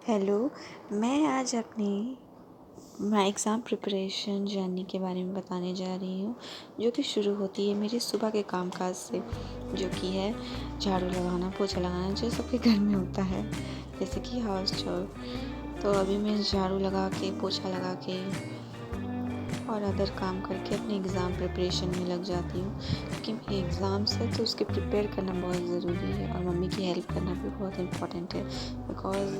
Hello. मैं आज अपनी एग्ज़ाम प्रिपरेशन जर्नी के बारे में बताने जा रही हूँ, जो कि शुरू होती है मेरे सुबह के कामकाज से, जो कि है झाड़ू लगाना, पोछा लगाना, जो सबके घर में होता है, जैसे कि हाउस चोर। तो अभी मैं झाड़ू लगा के, पोछा लगा के और अदर काम करके अपने एग्ज़ाम प्रिपरेशन में लग जाती हूँ, क्योंकि मेरे एग्ज़ाम्स है तो उसके प्रिपेयर करना बहुत ज़रूरी है और मम्मी की हेल्प करना भी बहुत इम्पॉर्टेंट है। बिकॉज़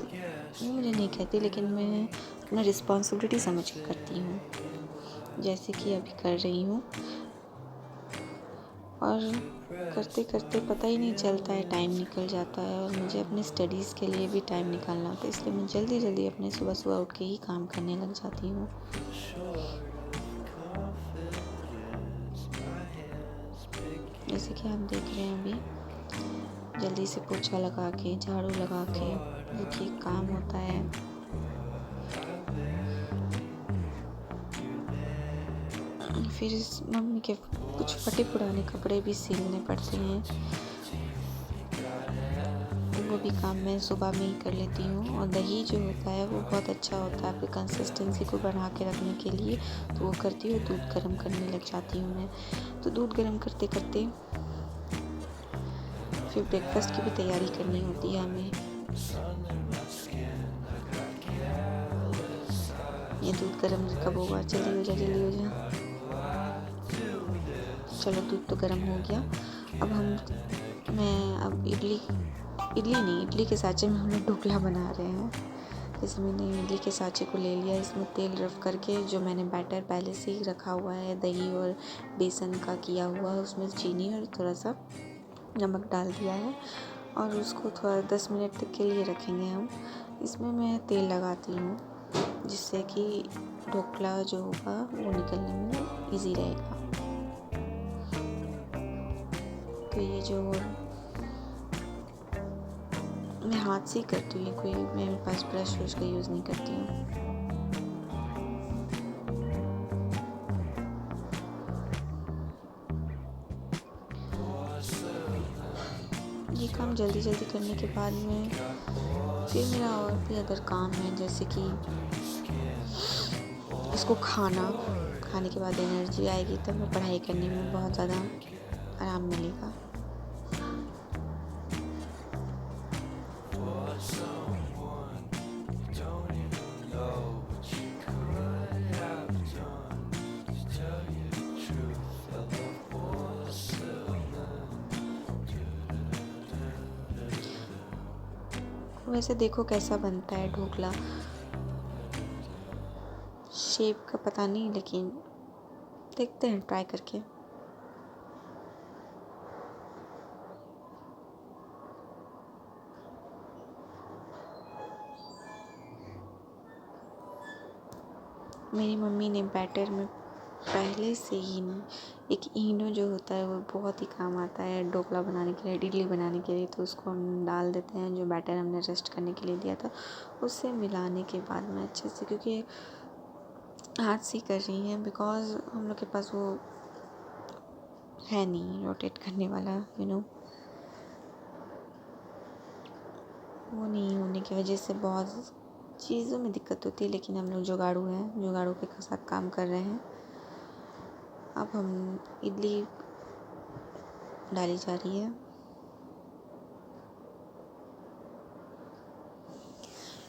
वो मुझे नहीं कहती, लेकिन मैं अपना रिस्पॉन्सिबिलिटी समझ के करती हूँ, जैसे कि अभी कर रही हूँ। और करते करते पता ही नहीं चलता है, टाइम निकल जाता है और मुझे अपने स्टडीज़ के लिए भी टाइम निकालना होता है, इसलिए मैं जल्दी जल्दी अपने सुबह सुबह उठ के ही काम करने लग जाती हूँ। जैसे कि आप देख रहे हैं, अभी जल्दी से पोछा लगा के, झाड़ू लगा के, जो कि एक काम होता है। फिर मम्मी के कुछ फटे पुराने कपड़े भी सिलने पड़ते हैं, वो भी काम मैं सुबह में ही कर लेती हूँ। और दही जो होता है वो बहुत अच्छा होता है आपकी कंसिस्टेंसी को बना के रखने के लिए, तो वो करती हूँ। दूध गर्म करने लग जाती हूँ मैं, तो दूध गर्म करते करते फिर ब्रेकफास्ट की भी तैयारी करनी होती है हमें। ये दूध गर्म कब होगा, जल्दी हो जा, जल्दी हो जा। चलो, दूध तो गर्म हो गया। अब मैं इडली के साँचे में हम लोग ढोकला बना रहे हैं। जैसे मैंने इडली के साँचे को ले लिया, इसमें तेल रफ करके जो मैंने बैटर पहले से ही रखा हुआ है, दही और बेसन का किया हुआ, उसमें चीनी और थोड़ा सा नमक डाल दिया है और उसको थोड़ा 10 मिनट तक के लिए रखेंगे हम। इसमें मैं तेल लगाती हूँ, जिससे कि ढोकला जो होगा वो निकलने में ईज़ी रहेगा। तो ये जो मैं हाथ से ही करती हूँ, कोई मेरे पास ब्रश व्रश का यूज़ नहीं करती हूँ। ये काम जल्दी जल्दी करने के बाद में फिर मेरा और भी अदर काम है, जैसे कि इसको खाने के बाद एनर्जी आएगी, तब मैं पढ़ाई करने में बहुत ज़्यादा आराम मिलेगा। वैसे देखो कैसा बनता है ढोकला, शेप का पता नहीं, लेकिन देखते हैं ट्राई करके। मेरी मम्मी ने बैटर में पहले से ही एक इनो जो होता है वो बहुत ही काम आता है ढोकला बनाने के लिए, इडली बनाने के लिए, तो उसको हम डाल देते हैं, जो बैटर हमने रेस्ट करने के लिए दिया था उससे मिलाने के बाद में अच्छे से, क्योंकि हाथ से कर रही हैं, बिकॉज़ हम लोग के पास वो है नहीं रोटेट करने वाला, वो नहीं होने की वजह से बहुत चीज़ों में दिक्कत होती है। लेकिन हम लोग जुगाड़ू हैं, जुगाड़ू के साथ काम कर रहे हैं। अब हम इडली डाली जा रही है।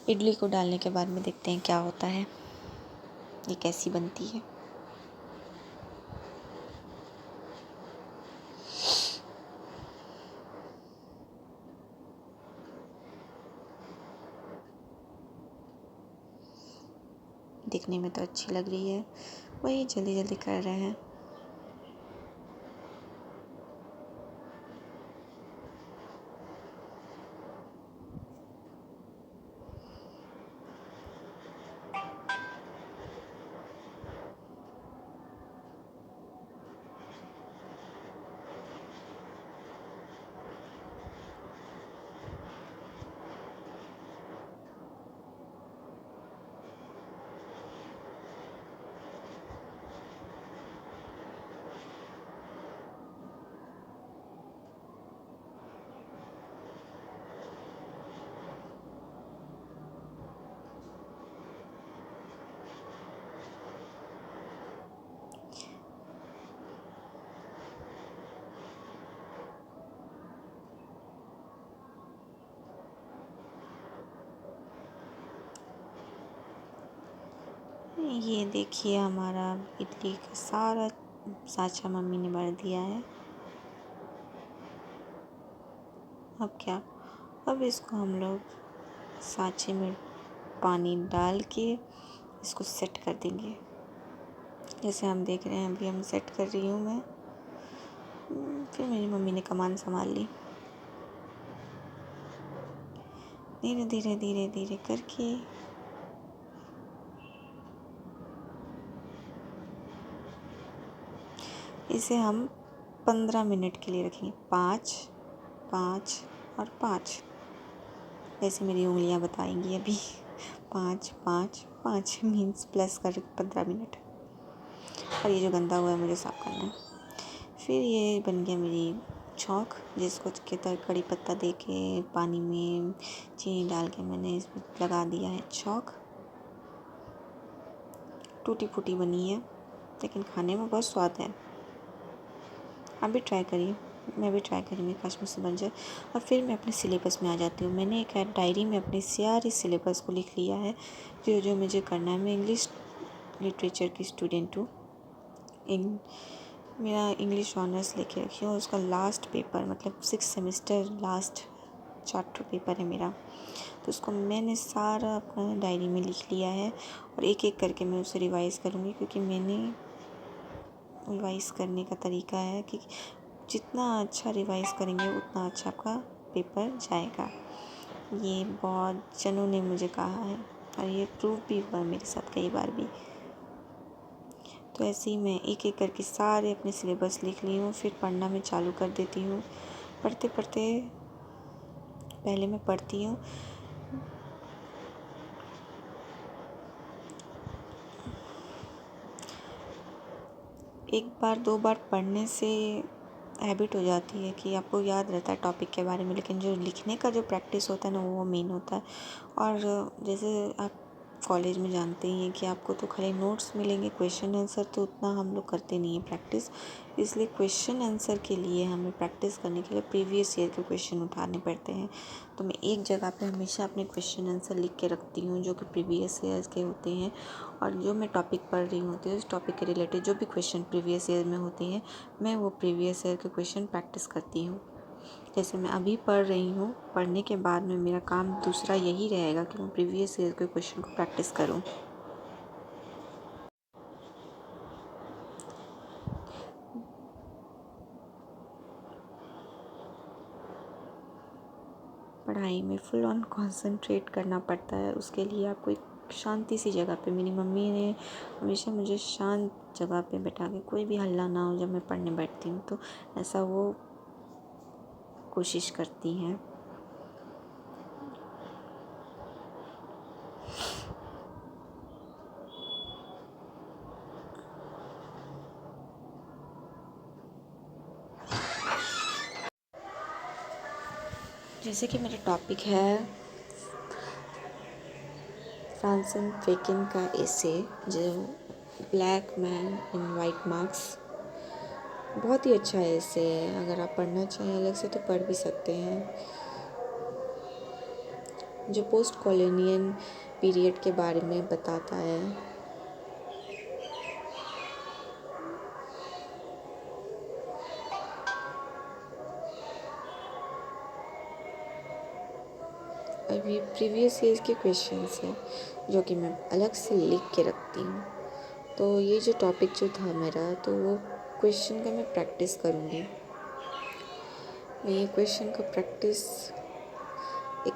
इडली को डालने के बाद में देखते हैं क्या होता है, ये कैसी बनती है। दिखने में तो अच्छी लग रही है, वही जल्दी जल्दी कर रहे हैं। ये देखिए हमारा इडली का सारा साँचा मम्मी ने भर दिया है। अब क्या, अब इसको हम लोग साँचे में पानी डाल के इसको सेट कर देंगे। जैसे हम देख रहे हैं, अभी हम सेट कर रही हूँ मैं। फिर मेरी मम्मी ने कमान संभाल ली। धीरे धीरे धीरे धीरे करके इसे हम 15 मिनट के लिए रखेंगे। 5, 5 और 5, जैसे मेरी उंगलियां बताएंगी अभी। 5, 5, 5 मीन्स प्लस कर 15 मिनट। और ये जो गंदा हुआ है मुझे साफ़ करना है। फिर ये बन गया मेरी छौंक, जिसको के कड़ी पत्ता दे के पानी में चीनी डाल के मैंने इसमें लगा दिया है छौंक। टूटी फूटी बनी है, लेकिन खाने में बहुत स्वाद है। आप भी ट्राई करिए, मैं भी ट्राई करूँगी, काश मुझसे बन जाए। और फिर मैं अपने सिलेबस में आ जाती हूँ। मैंने एक डायरी में अपने सारे सिलेबस को लिख लिया है, जो जो मुझे करना है। मैं इंग्लिश लिटरेचर की स्टूडेंट हूँ। मेरा इंग्लिश ऑनर्स लेके रखी हूँ। उसका लास्ट पेपर, मतलब 6 सेमेस्टर लास्ट चैप्टर पेपर है मेरा। तो उसको मैंने सारा अपना डायरी में लिख लिया है, और एक एक करके मैं उसे रिवाइज़ करूँगी, क्योंकि मैंने रिवाइज़ करने का तरीका है कि जितना अच्छा रिवाइज़ करेंगे उतना अच्छा आपका पेपर जाएगा। ये बहुत जनों ने मुझे कहा है, और ये प्रूव भी हुआ मेरे साथ कई बार भी। तो ऐसे ही मैं एक एक करके सारे अपने सिलेबस लिख ली हूँ। फिर पढ़ना मैं चालू कर देती हूँ। पढ़ते पढ़ते पहले मैं पढ़ती हूँ। एक बार 2 बार पढ़ने से हैबिट हो जाती है कि आपको याद रहता है टॉपिक के बारे में, लेकिन जो लिखने का जो प्रैक्टिस होता है ना, वो मेन होता है। और जैसे आप कॉलेज में जानते ही हैं कि आपको तो खाली नोट्स मिलेंगे, क्वेश्चन आंसर तो उतना हम लोग करते नहीं हैं प्रैक्टिस। इसलिए क्वेश्चन आंसर के लिए हमें प्रैक्टिस करने के लिए प्रीवियस ईयर के क्वेश्चन उठाने पड़ते हैं। तो मैं एक जगह पे हमेशा अपने क्वेश्चन आंसर लिख के रखती हूँ, जो कि प्रीवियस ईयर्स के होते हैं। और जो मैं टॉपिक पढ़ रही होती हूँ, उस टॉपिक के रिलेटेड जो भी क्वेश्चन प्रीवियस ईयर में होते हैं, मैं वो प्रीवियस ईयर के क्वेश्चन प्रैक्टिस करती हूँ। जैसे मैं अभी पढ़ रही हूँ, पढ़ने के बाद में मेरा काम दूसरा यही रहेगा कि मैं प्रीवियस ईयर के क्वेश्चन को प्रैक्टिस करूँ। पढ़ाई में फुल ऑन कंसंट्रेट करना पड़ता है। उसके लिए आपको एक शांति सी जगह पे, मेरी मम्मी ने हमेशा मुझे शांत जगह पे बैठा के, कोई भी हल्ला ना हो जब मैं पढ़ने बैठती हूँ, तो ऐसा वो कोशिश करती हैं। जैसे कि मेरा टॉपिक है फ्रांसिस बेकन का एसे, जो black man in white marks. बहुत ही अच्छा एसे है, अगर आप पढ़ना चाहें अलग से तो पढ़ भी सकते हैं। जो पोस्ट कॉलोनियल पीरियड के बारे में बताता है। अभी प्रीवियस ईयर के क्वेश्चंस हैं, जो कि मैं अलग से लिख के रखती हूँ। तो ये जो टॉपिक जो था मेरा, तो वो क्वेश्चन का मैं प्रैक्टिस करूँगी। मैं ये क्वेश्चन का प्रैक्टिस एक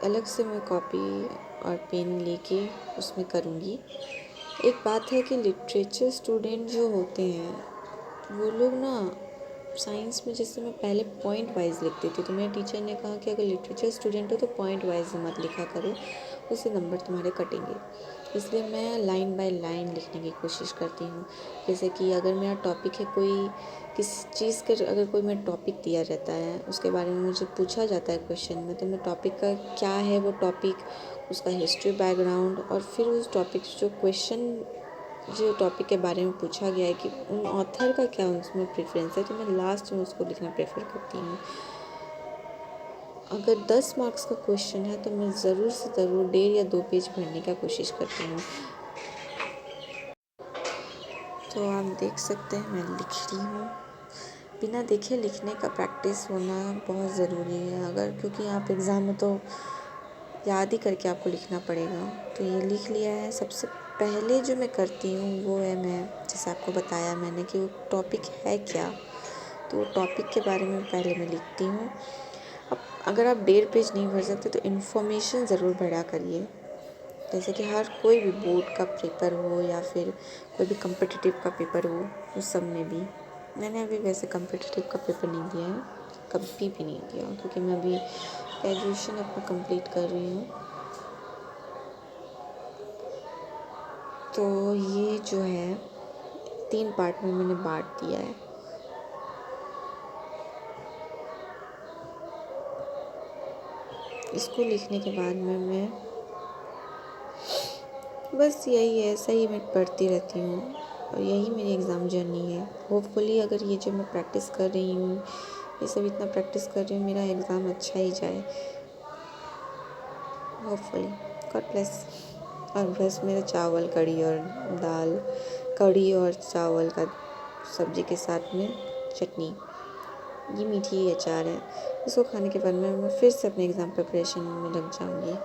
अलग से मैं कॉपी और पेन लेके उसमें करूँगी। एक बात है कि लिटरेचर स्टूडेंट जो होते हैं, वो लोग ना साइंस में, जैसे मैं पहले पॉइंट वाइज लिखती थी, तो मेरे टीचर ने कहा कि अगर लिटरेचर स्टूडेंट हो तो पॉइंट वाइज मत लिखा करो, उससे नंबर तुम्हारे कटेंगे। इसलिए मैं लाइन बाय लाइन लिखने की कोशिश करती हूँ। जैसे कि अगर मेरा टॉपिक है, कोई किस चीज़ के, अगर कोई मेरा टॉपिक दिया रहता है, उसके बारे में मुझे पूछा जाता है क्वेश्चन में, तो मैं टॉपिक का क्या है वो टॉपिक, उसका हिस्ट्री बैकग्राउंड, और फिर उस टॉपिक जो क्वेश्चन जो टॉपिक के बारे में पूछा गया है कि उन ऑथर का क्या उसमें प्रेफरेंस है, तो मैं लास्ट में उसको लिखना प्रेफर करती हूँ। अगर 10 मार्क्स का क्वेश्चन है तो मैं ज़रूर से ज़रूर 1.5 या 2 पेज भरने का कोशिश करती हूँ। तो आप देख सकते हैं मैं लिख रही हूँ। बिना देखे लिखने का प्रैक्टिस होना बहुत ज़रूरी है, अगर क्योंकि आप एग्ज़ाम में तो याद ही करके आपको लिखना पड़ेगा। तो ये लिख लिया है। सबसे पहले जो मैं करती हूँ वो है, मैं जैसे आपको बताया मैंने कि वो टॉपिक है क्या, तो टॉपिक के बारे में पहले मैं लिखती हूँ। अब अगर आप 1.5 पेज नहीं भर सकते तो इन्फॉर्मेशन ज़रूर भरा करिए। जैसे कि हर कोई भी बोर्ड का पेपर हो या फिर कोई भी कम्पिटिटिव का पेपर हो, उस सब में भी मैंने अभी वैसे कम्पिटिटिव का पेपर नहीं दिया है, कभी भी नहीं दिया, क्योंकि मैं अभी ग्रेजुएशन अपना कंप्लीट कर रही हूँ। तो ये जो है 3 पार्ट में मैंने बांट दिया है। इसको लिखने के बाद में मैं बस यही है, ऐसा ही मैं पढ़ती रहती हूँ और यही मेरी एग्ज़ाम जर्नी है। होपफुली अगर ये जो मैं प्रैक्टिस कर रही हूँ, ये सब इतना प्रैक्टिस कर रही हूँ, मेरा एग्ज़ाम अच्छा ही जाए होपफुली। God bless. और बस मेरा चावल कढ़ी और दाल, कढ़ी और चावल का सब्ज़ी के साथ में चटनी, ये मीठी अचार है। इसको खाने के बाद में मैं फिर से अपने एग्ज़ाम प्रिपरेशन में लग जाऊँगी।